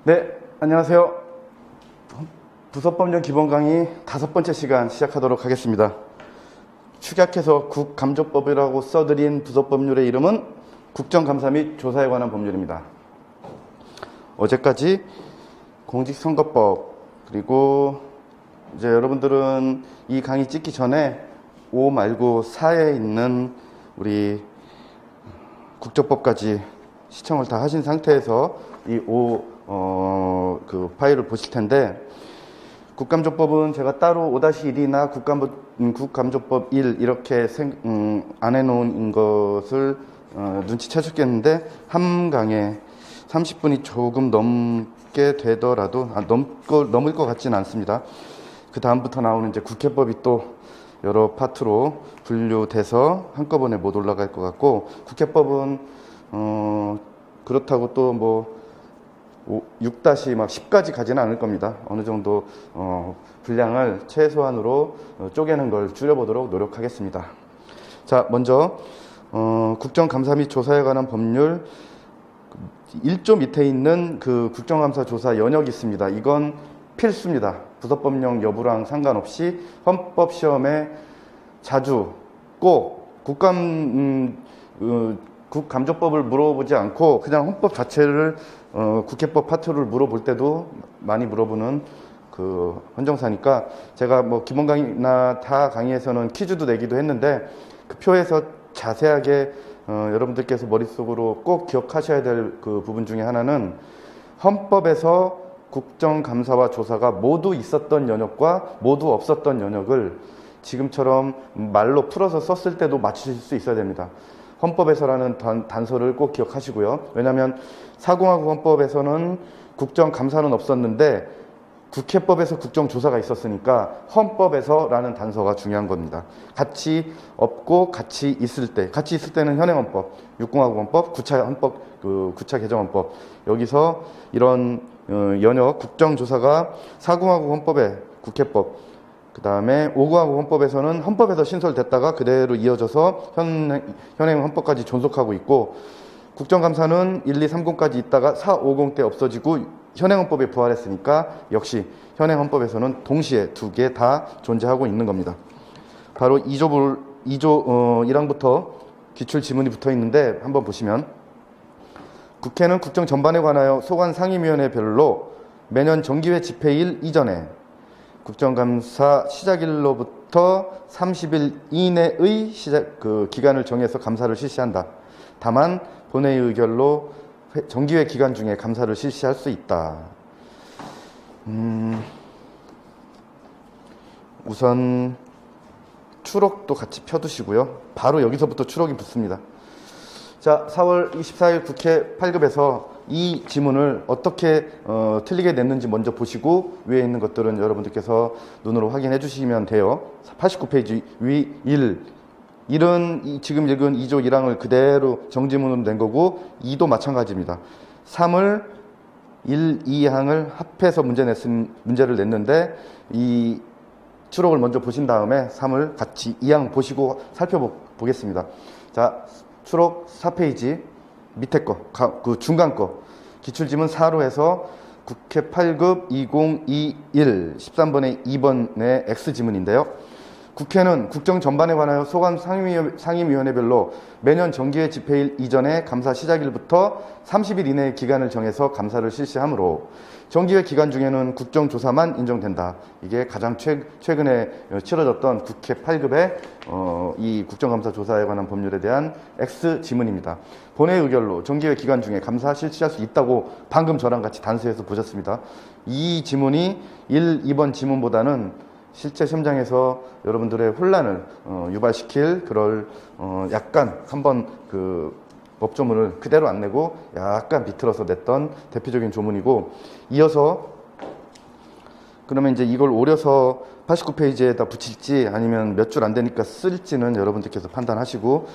네, 안녕하세요. 부서법령 기본 강의 5번째 시간 시작하도록 하겠습니다. 축약해서 국감조법이라고 써드린 부서법률의 이름은 국정감사 및 조사에 관한 법률입니다. 어제까지 공직선거법, 그리고 이제 여러분들은 이 강의 찍기 전에 5 말고 4에 있는 우리 국조법까지 시청을 다 하신 상태에서 이 그 파일을 보실 텐데, 국감조법은 제가 따로 5-1이나 국감조법 1 이렇게 안 해놓은 것을 눈치채셨겠는데, 한 강에 30분이 조금 넘게 되더라도 넘을 것 같지는 않습니다. 그 다음부터 나오는 이제 국회법이 또 여러 파트로 분류돼서 한꺼번에 못 올라갈 것 같고, 국회법은 그렇다고 또 뭐 6-10까지 가지는 않을 겁니다. 어느 정도 분량을 최소한으로 쪼개는 걸 줄여보도록 노력하겠습니다. 자, 먼저 국정감사 및 조사에 관한 법률 1조 밑에 있는 그 국정감사 조사 연역이 있습니다. 이건 필수입니다. 부서법령 여부랑 상관없이 헌법시험에 자주 꼭 국감조법을 물어보지 않고 그냥 헌법 자체를 국회법 파트를 물어볼 때도 많이 물어보는 그 헌정사니까, 제가 뭐 기본 강의나 타 강의에서는 퀴즈도 내기도 했는데, 그 표에서 자세하게 여러분들께서 머릿속으로 꼭 기억하셔야 될 그 부분 중에 하나는, 헌법에서 국정감사와 조사가 모두 있었던 연역과 모두 없었던 연역을 지금처럼 말로 풀어서 썼을 때도 맞추실 수 있어야 됩니다. 헌법에서라는 단서를 꼭 기억하시고요. 왜냐하면 사공화국 헌법에서는 국정감사는 없었는데 국회법에서 국정조사가 있었으니까 헌법에서라는 단서가 중요한 겁니다. 같이 없고 같이 있을 때는 현행헌법, 육공화국 헌법, 구차 개정헌법, 여기서 이런 연역 국정조사가 사공화국 헌법의 국회법, 그 다음에 5공화국 헌법에서는 헌법에서 신설됐다가 그대로 이어져서 현행 헌법까지 존속하고 있고, 국정감사는 1-2-30까지 있다가 4-50 때 없어지고 현행 헌법에 부활했으니까 역시 현행 헌법에서는 동시에 두 개 다 존재하고 있는 겁니다. 바로 2조 1항부터 기출 지문이 붙어 있는데, 한번 보시면, 국회는 국정 전반에 관하여 소관 상임위원회별로 매년 정기회 집회일 이전에 국정감사 시작일로부터 30일 이내의 기간을 정해서 감사를 실시한다. 다만 본회의 의결로 정기회 기간 중에 감사를 실시할 수 있다. 우선 추록도 같이 펴두시고요. 바로 여기서부터 추록이 붙습니다. 자, 4월 24일 국회 8급에서 이 지문을 어떻게 틀리게 냈는지 먼저 보시고, 위에 있는 것들은 여러분들께서 눈으로 확인해 주시면 돼요. 89페이지 위 1은 지금 읽은 2조 1항을 그대로 정지문으로 낸 거고, 2도 마찬가지입니다. 3을 1, 2항을 합해서 문제를 냈는데, 이 추록을 먼저 보신 다음에 3을 같이 2항 보시고 살펴보겠습니다. 자, 추록 4페이지 밑에 거, 그 중간 거, 기출지문 4로 해서 국회 8급 2021 13번에 2번의 X지문인데요. 국회는 국정 전반에 관하여 소관 상임위원회별로 매년 정기회 집회일 이전에 감사 시작일부터 30일 이내의 기간을 정해서 감사를 실시하므로 정기회 기간 중에는 국정조사만 인정된다. 이게 가장 최근에 치러졌던 국회 8급의 이 국정감사 조사에 관한 법률에 대한 X지문입니다. 본회의 의결로 정기회 기간 중에 감사 실시할 수 있다고 방금 저랑 같이 단수해서 보셨습니다. 이 지문이 1, 2번 지문보다는 실제 시험장에서 여러분들의 혼란을 유발시킬 그럴 약간 한번 그 법조문을 그대로 안 내고 약간 비틀어서 냈던 대표적인 조문이고, 이어서 그러면 이제 이걸 오려서 89페이지에다 붙일지 아니면 몇 줄 안 되니까 쓸지는 여러분들께서 판단하시고,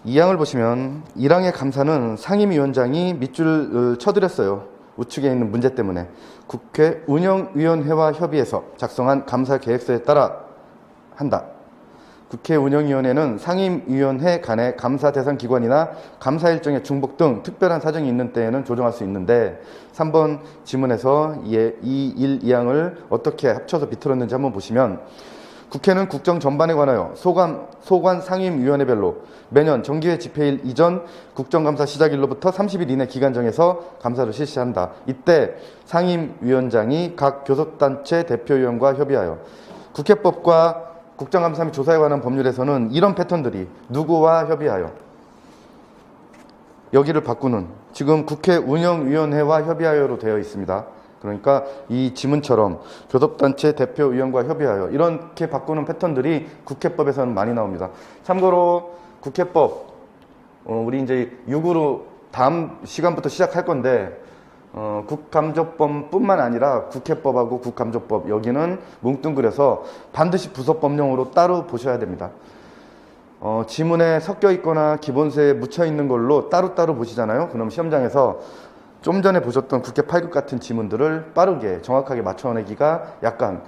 2항을 보시면 1항의 감사는 상임위원장이 밑줄 쳐드렸어요. 우측에 있는 문제 때문에. 국회 운영위원회와 협의해서 작성한 감사 계획서에 따라 한다. 국회 운영위원회는 상임위원회 간의 감사 대상 기관이나 감사 일정의 중복 등 특별한 사정이 있는 때에는 조정할 수 있는데 3번 지문에서 이 1, 2항을 어떻게 합쳐서 비틀었는지 한번 보시면 국회는 국정 전반에 관하여 소관 상임위원회별로 매년 정기회 집회일 이전 국정감사 시작일로부터 30일 이내 기간 정해서 감사를 실시한다. 이때 상임위원장이 각 교섭단체 대표위원과 협의하여 국회법과 국정감사 및 조사에 관한 법률에서는 이런 패턴들이 누구와 협의하여 여기를 바꾸는 지금 국회 운영위원회와 협의하여로 되어 있습니다. 그러니까 이 지문처럼 교섭단체 대표위원과 협의하여 이렇게 바꾸는 패턴들이 국회법에서는 많이 나옵니다. 참고로 국회법 우리 이제 6으로 다음 시간부터 시작할 건데 국감조법뿐만 아니라 국회법하고 국감조법 여기는 뭉뚱그려서 반드시 부서법령으로 따로 보셔야 됩니다. 지문에 섞여 있거나 기본세에 묻혀 있는 걸로 따로따로 보시잖아요. 그럼 시험장에서 좀 전에 보셨던 국회 8급 같은 지문들을 빠르게 정확하게 맞춰내기가 약간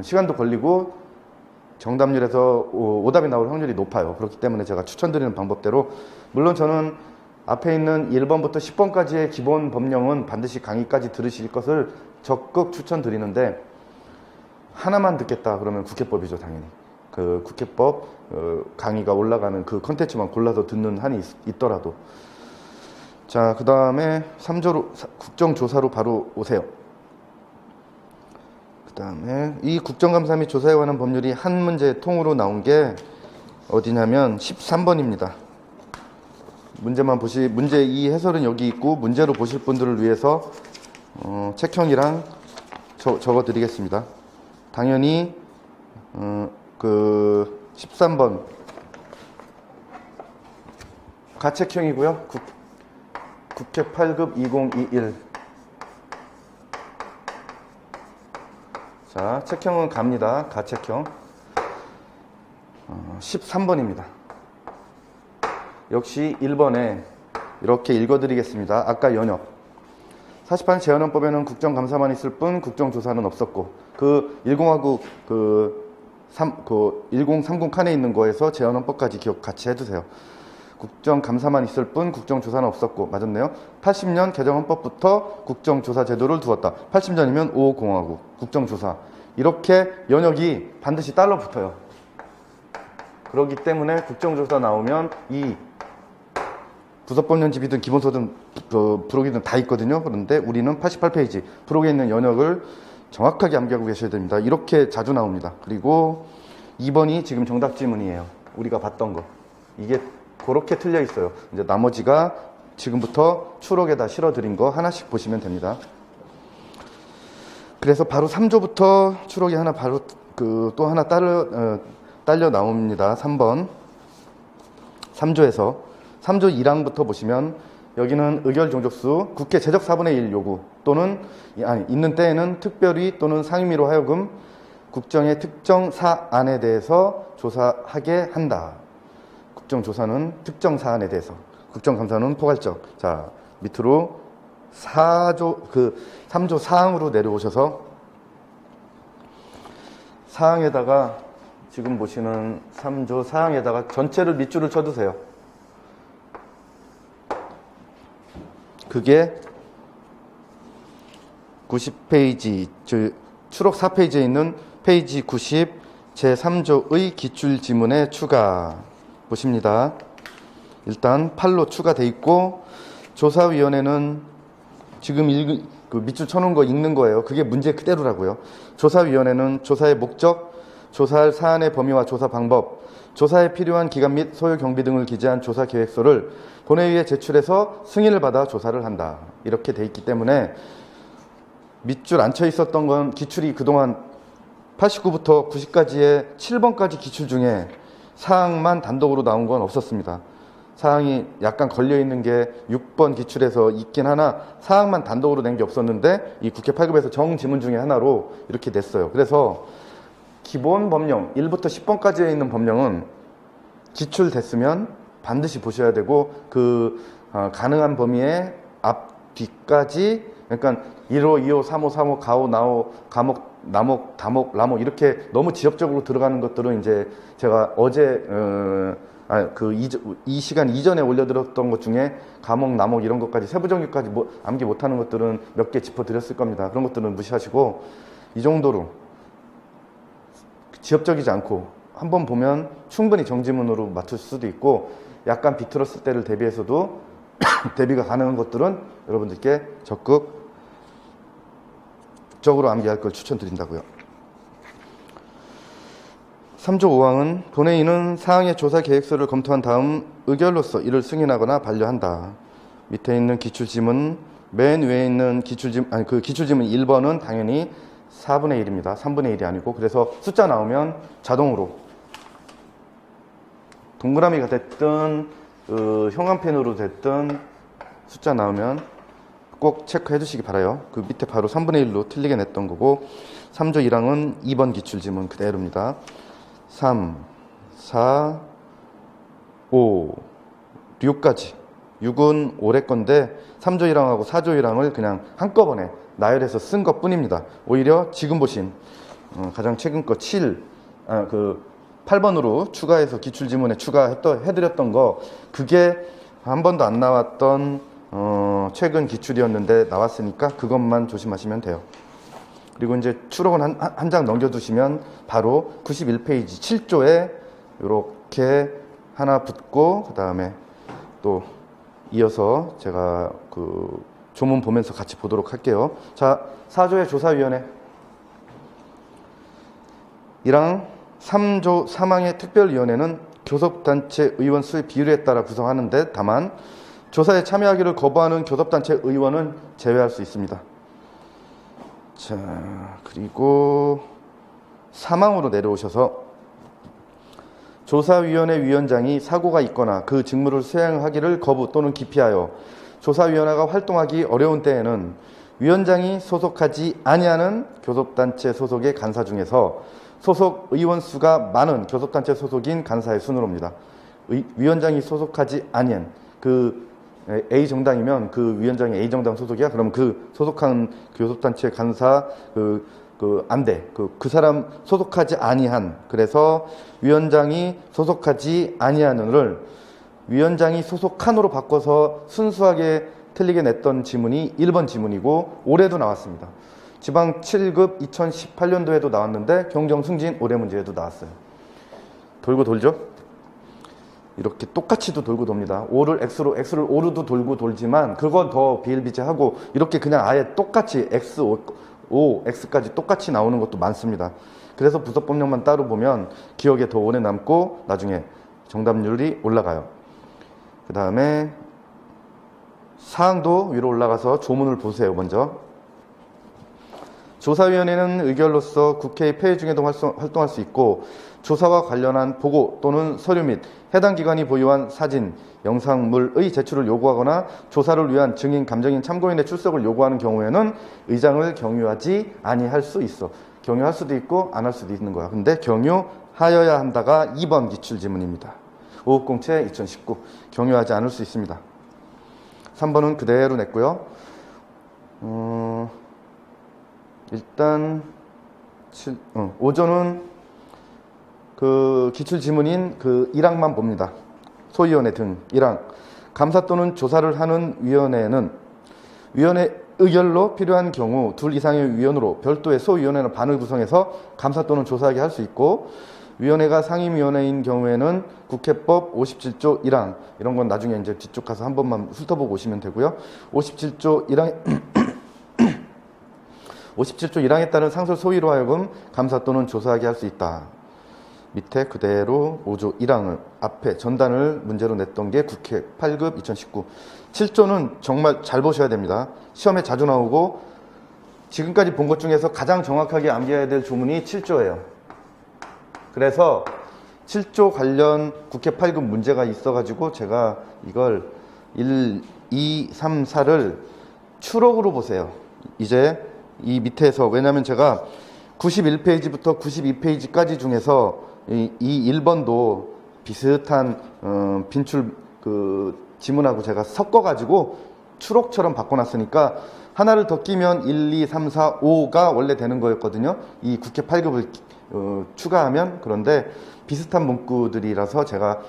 시간도 걸리고 정답률에서 오답이 나올 확률이 높아요. 그렇기 때문에 제가 추천드리는 방법대로 물론 저는 앞에 있는 1번부터 10번까지의 기본 법령은 반드시 강의까지 들으실 것을 적극 추천드리는데 하나만 듣겠다 그러면 국회법이죠. 당연히 그 국회법 강의가 올라가는 그 컨텐츠만 골라서 듣는 한이 있더라도. 자, 그 다음에 3조로 국정조사로 바로 오세요. 그 다음에 이 국정감사 및 조사에 관한 법률이 한 문제 통으로 나온 게 어디냐면 13번입니다. 문제 이 해설은 여기 있고 문제로 보실 분들을 위해서 책형이랑 적어 드리겠습니다. 당연히 그 13번 가책형이고요. 국회 8급 2021. 자, 책형은 갑니다. 가책형 13번입니다. 역시 1번에 이렇게 읽어드리겠습니다. 아까 연역 48년 재헌헌법에는 국정감사만 있을 뿐 국정조사는 없었고 그 10하고 그 1030 칸에 있는 거에서 재헌헌법까지 기억 같이 해두세요. 국정감사만 있을 뿐 국정조사는 없었고 맞았네요. 80년 개정헌법부터 국정조사 제도를 두었다. 80년이면 5공화국 국정조사 이렇게 연역이 반드시 딸로 붙어요. 그렇기 때문에 국정조사 나오면 이 부서법령집이든 기본서든 부록이든 다 있거든요. 그런데 우리는 88페이지 부록에 있는 연역을 정확하게 암기하고 계셔야 됩니다. 이렇게 자주 나옵니다. 그리고 2번이 지금 정답 지문이에요. 우리가 봤던 거. 이게 그렇게 틀려 있어요. 이제 나머지가 지금부터 추록에다 실어드린 거 하나씩 보시면 됩니다. 그래서 바로 3조부터 추록이 하나 바로 또 하나 딸려 나옵니다. 3번. 3조에서 3조 1항부터 보시면 여기는 의결 종족수 국회 제적 4분의 1 요구 또는 있는 때에는 특별히 또는 상임위로 하여금 국정의 특정 사안에 대해서 조사하게 한다. 국정조사는 특정 사안에 대해서, 국정감사는 포괄적. 자, 밑으로 3조 사항으로 내려오셔서 사항에다가 지금 보시는 3조 사항에다가 전체를 밑줄을 쳐두세요. 그게 90페이지, 추록 4페이지에 있는 페이지 90 제3조의 기출지문의 추가 보십니다. 일단 8로 추가돼 있고 조사위원회는 지금 그 밑줄 쳐놓은 거 읽는 거예요. 그게 문제 그대로라고요. 조사위원회는 조사의 목적, 조사할 사안의 범위와 조사 방법, 조사에 필요한 기간 및 소요 경비 등을 기재한 조사 계획서를 본회의에 제출해서 승인을 받아 조사를 한다. 이렇게 돼 있기 때문에 밑줄 안 쳐 있었던 건 기출이 그동안 89부터 90까지의 7번까지 기출 중에 사항만 단독으로 나온 건 없었습니다. 사항이 약간 걸려있는 게 6번 기출에서 있긴 하나 사항만 단독으로 낸 게 없었는데 이 국회 8급에서 정지문 중에 하나로 이렇게 냈어요. 그래서 기본 법령 1부터 10번까지에 있는 법령은 기출됐으면 반드시 보셔야 되고 가능한 범위의 앞 뒤까지 그러니까 1호, 2호, 3호, 3호, 가호, 나호, 과목 남옥, 다목, 라목 이렇게 너무 지역적으로 들어가는 것들은 이제 제가 어제 이 시간 이전에 올려드렸던 것 중에 가목, 남옥 이런 것까지 세부정규까지 암기 못하는 것들은 몇 개 짚어드렸을 겁니다. 그런 것들은 무시하시고 이 정도로 지역적이지 않고 한번 보면 충분히 정지문으로 맞출 수도 있고 약간 비틀었을 때를 대비해서도 대비가 가능한 것들은 여러분들께 적극적으로 암기할 걸 추천드린다고요. 3조 5항은 본회의는 사항의 조사 계획서를 검토한 다음 의결로서 이를 승인하거나 반려한다. 밑에 있는 기출지문, 맨 위에 있는 기출지문 1번은 당연히 4분의 1입니다. 3분의 1이 아니고, 그래서 숫자 나오면 자동으로 동그라미가 됐든 형광펜으로 됐든 숫자 나오면 꼭 체크해 주시기 바라요. 그 밑에 바로 3분의 1로 틀리게 냈던 거고, 3조 1항은 2번 기출지문 그대로입니다. 3, 4, 5, 6까지. 6은 올해 건데 3조 1항하고 4조 1항을 그냥 한꺼번에 나열해서 쓴 것 뿐입니다. 오히려 지금 보신 가장 최근 거 8번으로 추가해서 기출지문에 추가해드렸던 거, 그게 한 번도 안 나왔던 최근 기출이었는데 나왔으니까 그것만 조심하시면 돼요. 그리고 이제 추록은 한 장 넘겨두시면 바로 91페이지 7조에 이렇게 하나 붙고, 그 다음에 또 이어서 제가 그 조문 보면서 같이 보도록 할게요. 자, 4조의 조사위원회 1항 3조 3항의 특별위원회는 교섭단체 의원 수의 비율에 따라 구성하는데, 다만 조사에 참여하기를 거부하는 교섭단체 의원은 제외할 수 있습니다. 자, 그리고 3항으로 내려오셔서 조사위원회 위원장이 사고가 있거나 그 직무를 수행하기를 거부 또는 기피하여 조사위원회가 활동하기 어려운 때에는 위원장이 소속하지 아니하는 교섭단체 소속의 간사 중에서 소속 의원 수가 많은 교섭단체 소속인 간사의 순으로입니다. 위원장이 소속하지 아니한 그 A 정당이면 그 위원장이 A 정당 소속이야. 그럼 그 소속한 교섭단체 간사 안 돼. 그 사람 소속하지 아니한. 그래서 위원장이 소속하지 아니한을 위원장이 소속한으로 바꿔서 순수하게 틀리게 냈던 지문이 1번 지문이고, 올해도 나왔습니다. 지방 7급 2018년도에도 나왔는데 경정 승진 올해 문제에도 나왔어요. 돌고 돌죠? 이렇게 똑같이도 돌고 돕니다. O를 X로, X를 O로도 돌고 돌지만 그건 더 비일비재하고, 이렇게 그냥 아예 똑같이 X, O, X까지 똑같이 나오는 것도 많습니다. 그래서 부서법령만 따로 보면 기억에 더 오래 남고 나중에 정답률이 올라가요. 그 다음에 사항도 위로 올라가서 조문을 보세요. 먼저 조사위원회는 의결로서 국회의 폐회 중에도 활동할 수 있고, 조사와 관련한 보고 또는 서류 및 해당 기관이 보유한 사진, 영상물의 제출을 요구하거나 조사를 위한 증인, 감정인, 참고인의 출석을 요구하는 경우에는 의장을 경유하지 아니할 수 있어. 경유할 수도 있고 안 할 수도 있는 거야. 근데 경유하여야 한다가 2번 기출지문입니다. 550채 2019 경유하지 않을 수 있습니다. 3번은 그대로 냈고요. 일단 5조는 그 기출지문인 그 1항만 봅니다. 소위원회 등 1항 감사 또는 조사를 하는 위원회는 위원회 의결로 필요한 경우 둘 이상의 위원으로 별도의 소위원회나 반을 구성해서 감사 또는 조사하게 할 수 있고, 위원회가 상임위원회인 경우에는 국회법 57조 1항, 이런 건 나중에 이제 뒤쪽 가서 한 번만 훑어보고 오시면 되고요. 57조 1항 57조 1항에 따른 상설 소위로 하여금 감사 또는 조사하게 할 수 있다. 밑에 그대로 5조 1항을 앞에 전단을 문제로 냈던 게 국회 8급 2019. 7조는 정말 잘 보셔야 됩니다. 시험에 자주 나오고 지금까지 본 것 중에서 가장 정확하게 암기해야 될 조문이 7조예요. 그래서 7조 관련 국회 8급 문제가 있어가지고 제가 이걸 1, 2, 3, 4를 추록으로 보세요. 이제 이 밑에서, 왜냐하면 제가 91페이지부터 92페이지까지 중에서 이 1번도 비슷한 빈출 그 지문하고 제가 섞어가지고 추록처럼 바꿔놨으니까 하나를 더 끼면 1, 2, 3, 4, 5가 원래 되는 거였거든요. 이 국회 8급을 추가하면. 그런데 비슷한 문구들이라서 제가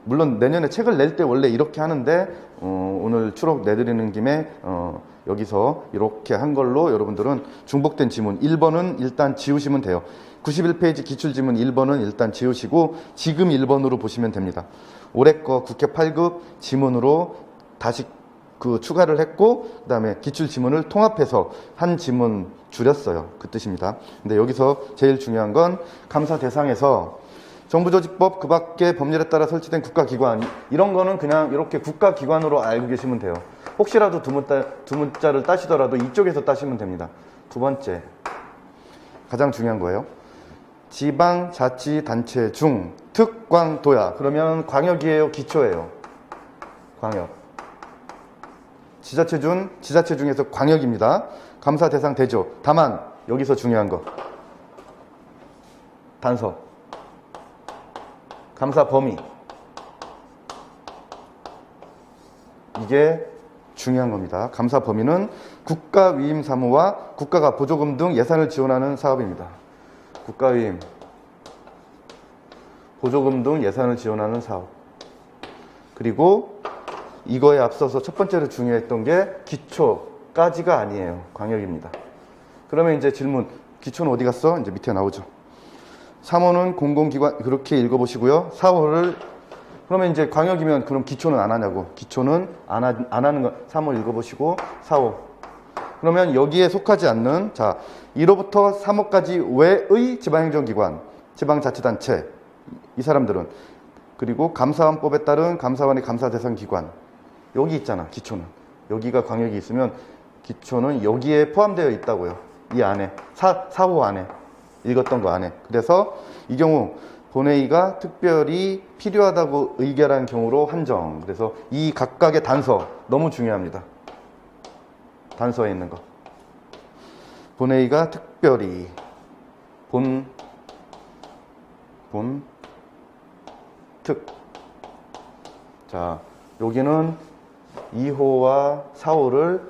물론 내년에 책을 낼 때 원래 이렇게 하는데 오늘 추록 내드리는 김에 여기서 이렇게 한 걸로 여러분들은 중복된 지문 1번은 일단 지우시면 돼요. 91페이지 기출지문 1번은 일단 지우시고 지금 1번으로 보시면 됩니다. 올해 거 국회 8급 지문으로 다시 추가를 했고 그 다음에 기출지문을 통합해서 한 지문 줄였어요. 그 뜻입니다. 근데 여기서 제일 중요한 건 감사 대상에서 정부조직법 그 밖에 법률에 따라 설치된 국가기관 이런 거는 그냥 이렇게 국가기관으로 알고 계시면 돼요. 혹시라도 두 문자를 따시더라도 이쪽에서 따시면 됩니다. 두 번째 가장 중요한 거예요. 지방자치단체 중 특광도야. 그러면 광역이에요, 기초예요? 광역. 지자체 중에서 광역입니다. 감사 대상 되죠. 다만 여기서 중요한 거 단서, 감사 범위, 이게 중요한 겁니다. 감사 범위는 국가위임 사무와 국가가 보조금 등 예산을 지원하는 사업입니다. 국가위임, 보조금 등 예산을 지원하는 사업. 그리고 이거에 앞서서 첫 번째로 중요했던 게 기초까지가 아니에요. 광역입니다. 그러면 이제 질문, 기초는 어디 갔어? 이제 밑에 나오죠. 3호는 공공기관, 그렇게 읽어보시고요. 4호를, 그러면 이제 광역이면 그럼 기초는 안 하냐고. 기초는 안 하는 거, 3호 읽어보시고, 4호. 그러면 여기에 속하지 않는, 자, 1호부터 3호까지 외의 지방행정기관, 지방자치단체, 이 사람들은, 그리고 감사원법에 따른 감사원의 감사 대상 기관, 여기 있잖아, 기초는. 여기가 광역이 있으면 기초는 여기에 포함되어 있다고요. 이 안에, 4호 안에, 읽었던 거 안에. 그래서 이 경우 본회의가 특별히 필요하다고 의결한 경우로 한정. 그래서 이 각각의 단서 너무 중요합니다. 단서에 있는 거. 본회의가 특별히 특. 자, 여기는 2호와 4호를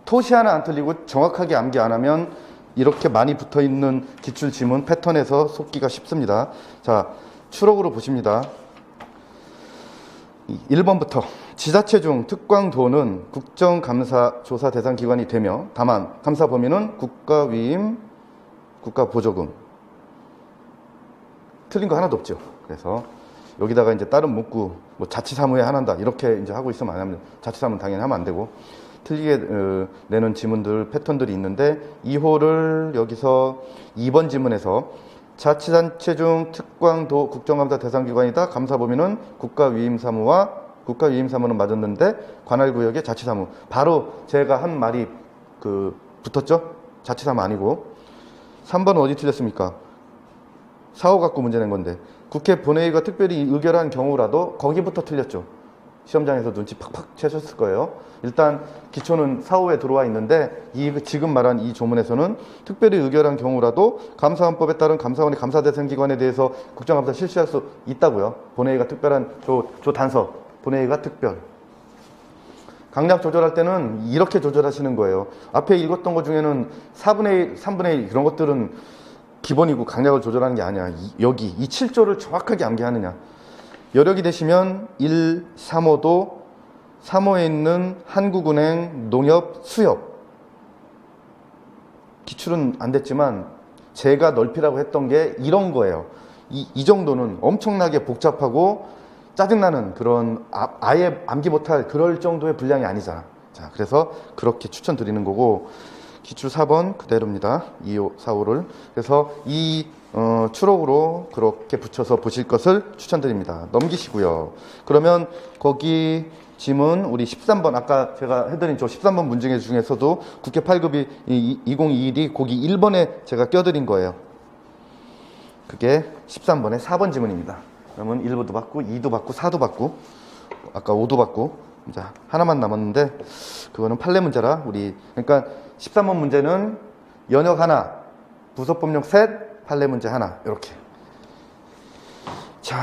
토시 하나 안 틀리고 정확하게 암기 안 하면 이렇게 많이 붙어 있는 기출 지문 패턴에서 속기가 쉽습니다. 자, 추록으로 보십니다. 1번부터 지자체 중 특광도는 국정감사 조사 대상 기관이 되며 다만 감사 범위는 국가위임, 국가보조금. 틀린 거 하나도 없죠. 그래서 여기다가 이제 다른 문구, 뭐 자치사무에 하나다 이렇게 이제 하고 있으면 안 합니다. 자치사무는 당연히 하면 안 되고 틀리게 내는 지문들 패턴들이 있는데 2호를 여기서 2번 지문에서 자치단체 중 특광도 국정감사 대상 기관이다. 감사 범위는 국가위임사무와 국가위임사무는 맞았는데 관할구역의 자치사무. 바로 제가 한 말이 붙었죠? 자치사무 아니고. 3번은 어디 틀렸습니까? 4호 갖고 문제 낸 건데 국회 본회의가 특별히 의결한 경우라도 거기부터 틀렸죠. 시험장에서 눈치 팍팍 채셨을 거예요. 일단 기초는 4호에 들어와 있는데 지금 말한 이 조문에서는 특별히 의결한 경우라도 감사원법에 따른 감사원의 감사 대상 기관에 대해서 국정감사 실시할 수 있다고요. 본회의가 특별한 조 단서, 본회의가 특별. 강약 조절할 때는 이렇게 조절하시는 거예요. 앞에 읽었던 것 중에는 4분의 1, 3분의 1 그런 것들은 기본이고 강약을 조절하는 게 아니야. 여기 이 7조를 정확하게 암기하느냐. 여력이 되시면 1, 3호도 3호에 있는 한국은행, 농협, 수협. 기출은 안 됐지만 제가 넓히라고 했던 게 이런 거예요. 이 정도는 엄청나게 복잡하고 짜증나는 그런 아예 암기 못할 그럴 정도의 분량이 아니잖아. 자, 그래서 그렇게 추천드리는 거고 기출 4번 그대로입니다. 2호, 4호를. 그래서 이 추록으로 그렇게 붙여서 보실 것을 추천드립니다. 넘기시고요. 그러면 거기 지문 우리 13번 아까 제가 해드린 저 13번 문제 중에서도 국회 8급이 2021이 거기 1번에 제가 껴드린 거예요. 그게 13번의 4번 지문입니다. 그러면 1부도 받고 2도 받고 4도 받고 아까 5도 받고 이제 하나만 남았는데 그거는 판례 문제라 우리 그러니까 13번 문제는 연역 하나, 부속법령 셋, 판례 문제 하나 이렇게. 자,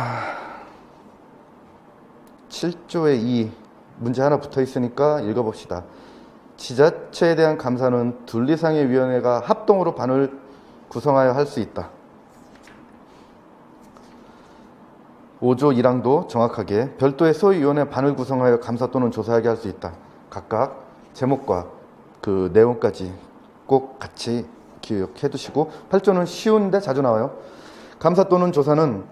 7조의 2 문제 하나 붙어 있으니까 읽어봅시다. 지자체에 대한 감사는 둘 이상의 위원회가 합동으로 반을 구성하여 할 수 있다. 5조 1항도 정확하게 별도의 소위원회 반을 구성하여 감사 또는 조사하게 할 수 있다. 각각 제목과 그 내용까지 꼭 같이 기억해 두시고 8조는 쉬운데 자주 나와요. 감사 또는 조사는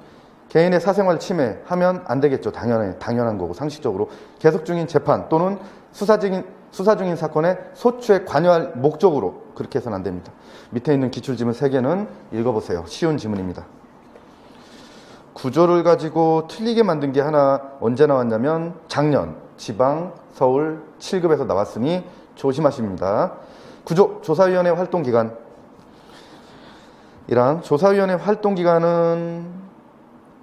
개인의 사생활 침해하면 안 되겠죠. 당연한 거고 상식적으로 계속 중인 재판 또는 수사 중인 사건의 소추에 관여할 목적으로 그렇게 해서는 안 됩니다. 밑에 있는 기출지문 3개는 읽어보세요. 쉬운 지문입니다. 구조를 가지고 틀리게 만든 게 하나 언제 나왔냐면 작년 지방 서울 7급에서 나왔으니 조심하십니다. 구조 조사위원회 활동기간 이랑 조사위원회 활동기간은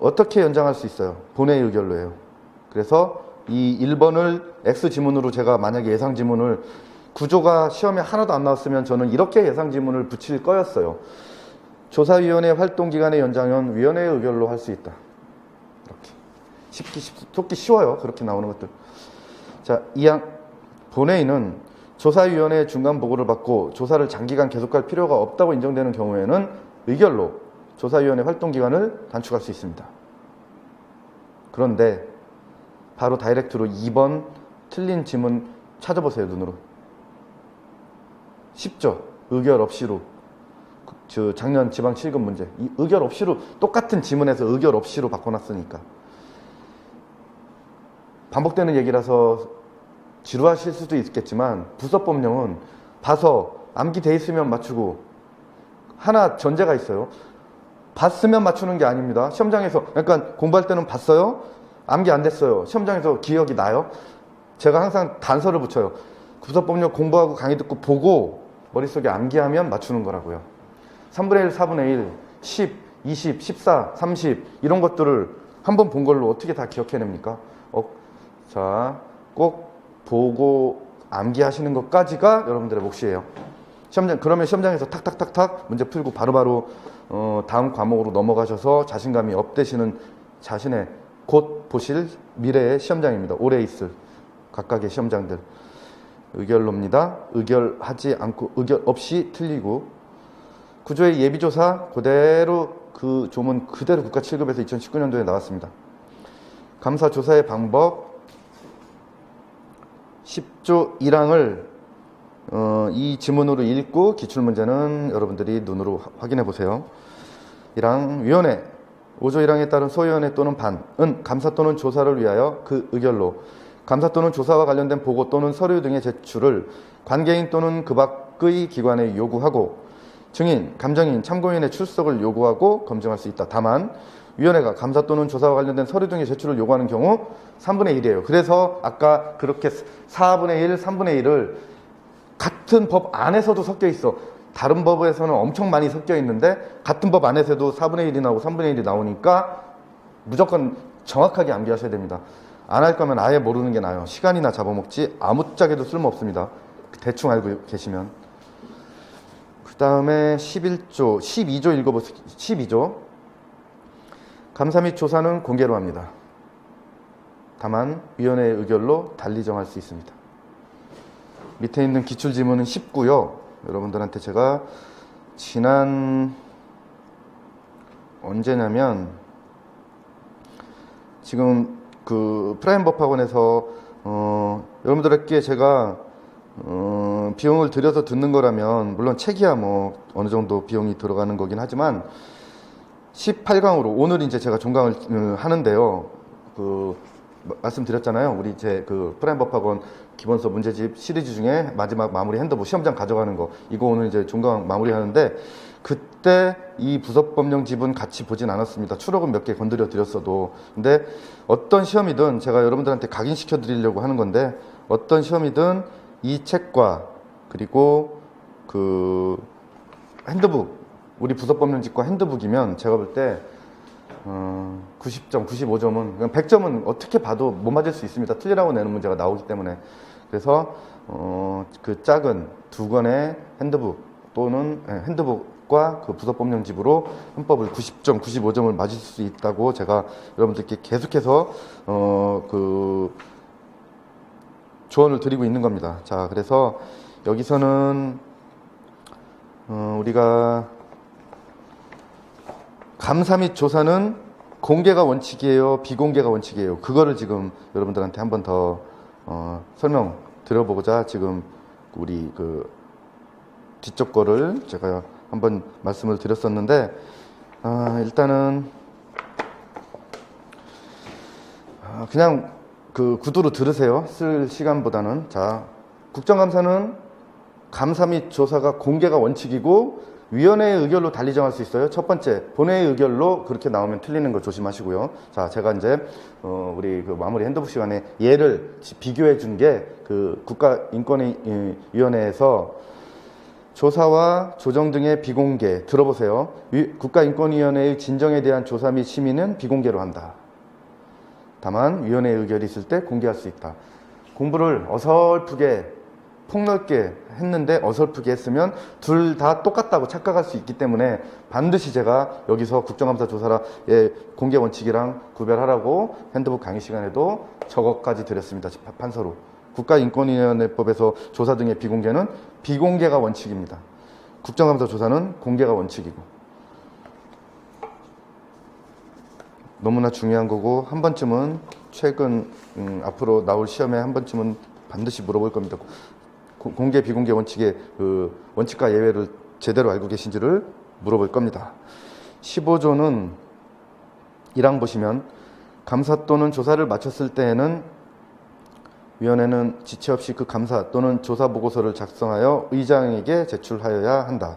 어떻게 연장할 수 있어요? 본회의 의결로 해요. 그래서 이 1번을 X지문으로 제가 만약에 예상지문을 구조가 시험에 하나도 안 나왔으면 저는 이렇게 예상지문을 붙일 거였어요. 조사위원회 활동기간의 연장은 위원회 의결로 할 수 있다. 이렇게 속기 쉬워요. 그렇게 나오는 것들. 자, 2항 본회의는 조사위원회의 중간 보고를 받고 조사를 장기간 계속할 필요가 없다고 인정되는 경우에는 의결로 조사위원회 활동기간을 단축할 수 있습니다. 그런데 바로 다이렉트로 2번 틀린 지문 찾아보세요. 눈으로. 쉽죠? 의결 없이로. 작년 지방 7급 문제. 이 의결 없이로 똑같은 지문에서 의결 없이로 바꿔놨으니까. 반복되는 얘기라서 지루하실 수도 있겠지만 부서법령은 봐서 암기돼 있으면 맞추고 하나 전제가 있어요. 봤으면 맞추는 게 아닙니다. 시험장에서 그러니까 공부할 때는 봤어요. 암기 안 됐어요. 시험장에서 기억이 나요. 제가 항상 단서를 붙여요. 부서법령 공부하고 강의 듣고 보고 머릿속에 암기하면 맞추는 거라고요. 3분의 1, 4분의 1, 10, 20, 14, 30 이런 것들을 한번 본 걸로 어떻게 다 기억해냅니까? 자, 꼭 보고 암기하시는 것까지가 여러분들의 몫이에요. 그러면 시험장에서 탁탁탁탁 문제 풀고 바로바로 다음 과목으로 넘어가셔서 자신감이 업되시는 자신의 곧 보실 미래의 시험장입니다. 오래 있을 각각의 시험장들. 의결로입니다. 의결하지 않고 의결 없이 틀리고 구조의 예비조사 그대로 그 조문 그대로 국가 7급에서 2019년도에 나왔습니다. 감사 조사의 방법 10조 1항을 이 지문으로 읽고 기출문제는 여러분들이 눈으로 확인해 보세요. 1항 위원회 5조 1항에 따른 소위원회 또는 반은 감사 또는 조사를 위하여 그 의결로 감사 또는 조사와 관련된 보고 또는 서류 등의 제출을 관계인 또는 그 밖의 기관에 요구하고 증인, 감정인, 참고인의 출석을 요구하고 검증할 수 있다. 다만 위원회가 감사 또는 조사와 관련된 서류 등의 제출을 요구하는 경우 3분의 1이에요. 그래서 아까 그렇게 4분의 1, 3분의 1을 같은 법 안에서도 섞여 있어. 다른 법에서는 엄청 많이 섞여 있는데 같은 법 안에서도 4분의 1이 나오고 3분의 1이 나오니까 무조건 정확하게 암기하셔야 됩니다. 안 할 거면 아예 모르는 게 나아요. 시간이나 잡아먹지 아무짝에도 쓸모없습니다. 대충 알고 계시면. 그 다음에 11조, 12조 읽어보세요. 12조. 감사 및 조사는 공개로 합니다. 다만 위원회의 의결로 달리 정할 수 있습니다. 밑에 있는 기출지문은 쉽고요. 여러분들한테 제가 지난 언제냐면 지금 그 프라임법학원에서 여러분들에게 제가 비용을 들여서 듣는 거라면 물론 책이야 뭐 어느 정도 비용이 들어가는 거긴 하지만 18강으로 오늘 이제 제가 종강을 하는데요. 그 말씀드렸잖아요. 우리 제 그 프라임법학원 기본서 문제집 시리즈 중에 마지막 마무리 핸드북 시험장 가져가는 거 이거 오늘 이제 종강 마무리하는데 그때 이 부서법령 집은 같이 보진 않았습니다. 추록은 몇 개 건드려 드렸어도. 근데 어떤 시험이든 제가 여러분들한테 각인시켜 드리려고 하는 건데 어떤 시험이든 이 책과 그리고 그 핸드북 우리 부서법령집과 핸드북이면 제가 볼 때 90점, 95점은 100점은 어떻게 봐도 못 맞을 수 있습니다. 틀리라고 내는 문제가 나오기 때문에. 그래서 그 작은 두 권의 핸드북 또는 핸드북과 그 부서법령집으로 헌법을 90점, 95점을 맞을 수 있다고 제가 여러분들께 계속해서 조언을 드리고 있는 겁니다. 자, 그래서 여기서는 우리가 감사 및 조사는 공개가 원칙이에요, 비공개가 원칙이에요. 그거를 지금 여러분들한테 한번 더 설명 드려보고자 지금 우리 그 뒤쪽 거를 제가 한번 말씀을 드렸었는데, 일단은 그냥 그 구두로 들으세요. 쓸 시간보다는. 자, 국정감사는 감사 및 조사가 공개가 원칙이고 위원회의 의결로 달리 정할 수 있어요. 첫 번째, 본회의 의결로 그렇게 나오면 틀리는 거 조심하시고요. 자, 제가 이제 우리 그 마무리 핸드북 시간에 예를 비교해 준 게 그 국가인권위원회에서 조사와 조정 등의 비공개 들어보세요. 국가인권위원회의 진정에 대한 조사 및 심의는 비공개로 한다. 다만 위원회의 의결이 있을 때 공개할 수 있다. 공부를 어설프게 폭넓게 했는데 어설프게 했으면 둘 다 똑같다고 착각할 수 있기 때문에 반드시 제가 여기서 국정감사 조사의 공개 원칙이랑 구별하라고 핸드북 강의 시간에도 저것까지 드렸습니다. 판서로. 국가인권위원회법에서 조사 등의 비공개는 비공개가 원칙입니다. 국정감사 조사는 공개가 원칙이고. 너무나 중요한 거고 한 번쯤은 최근 앞으로 나올 시험에 한 번쯤은 반드시 물어볼 겁니다. 공개 비공개 원칙의 그 원칙과 예외를 제대로 알고 계신지를 물어볼 겁니다. 15조는 1항 보시면 감사 또는 조사를 마쳤을 때에는 위원회는 지체 없이 그 감사 또는 조사 보고서를 작성하여 의장에게 제출하여야 한다.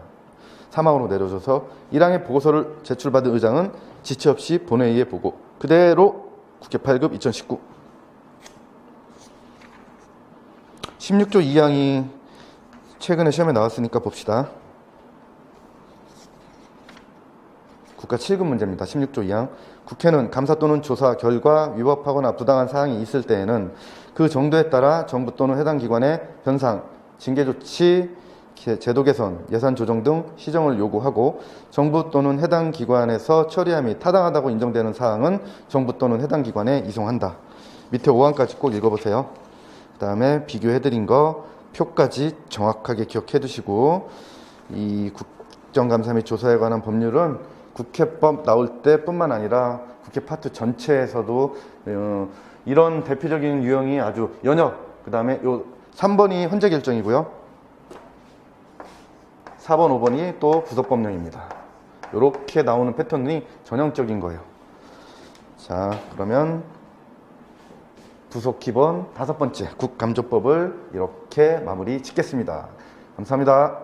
3항으로 내려줘서 1항의 보고서를 제출받은 의장은 지체 없이 본회의에 보고 그대로 국회 8급 2019 16조 2항이 최근에 시험에 나왔으니까 봅시다. 국가 7급 문제입니다. 16조 2항. 국회는 감사 또는 조사 결과 위법하거나 부당한 사항이 있을 때에는 그 정도에 따라 정부 또는 해당 기관의 변상, 징계조치, 제도 개선, 예산 조정 등 시정을 요구하고 정부 또는 해당 기관에서 처리함이 타당하다고 인정되는 사항은 정부 또는 해당 기관에 이송한다. 밑에 5항까지 꼭 읽어보세요. 그 다음에 비교해드린 거 표까지 정확하게 기억해 두시고 이 국정감사 및 조사에 관한 법률은 국회법 나올 때뿐만 아니라 국회 파트 전체에서도 이런 대표적인 유형이 아주 연역, 그 다음에 요 3번이 헌재 결정이고요. 4번, 5번이 또 부속법령입니다. 이렇게 나오는 패턴이 전형적인 거예요. 자, 그러면 부속 기본 5번째 국감조법을 이렇게 마무리 짓겠습니다. 감사합니다.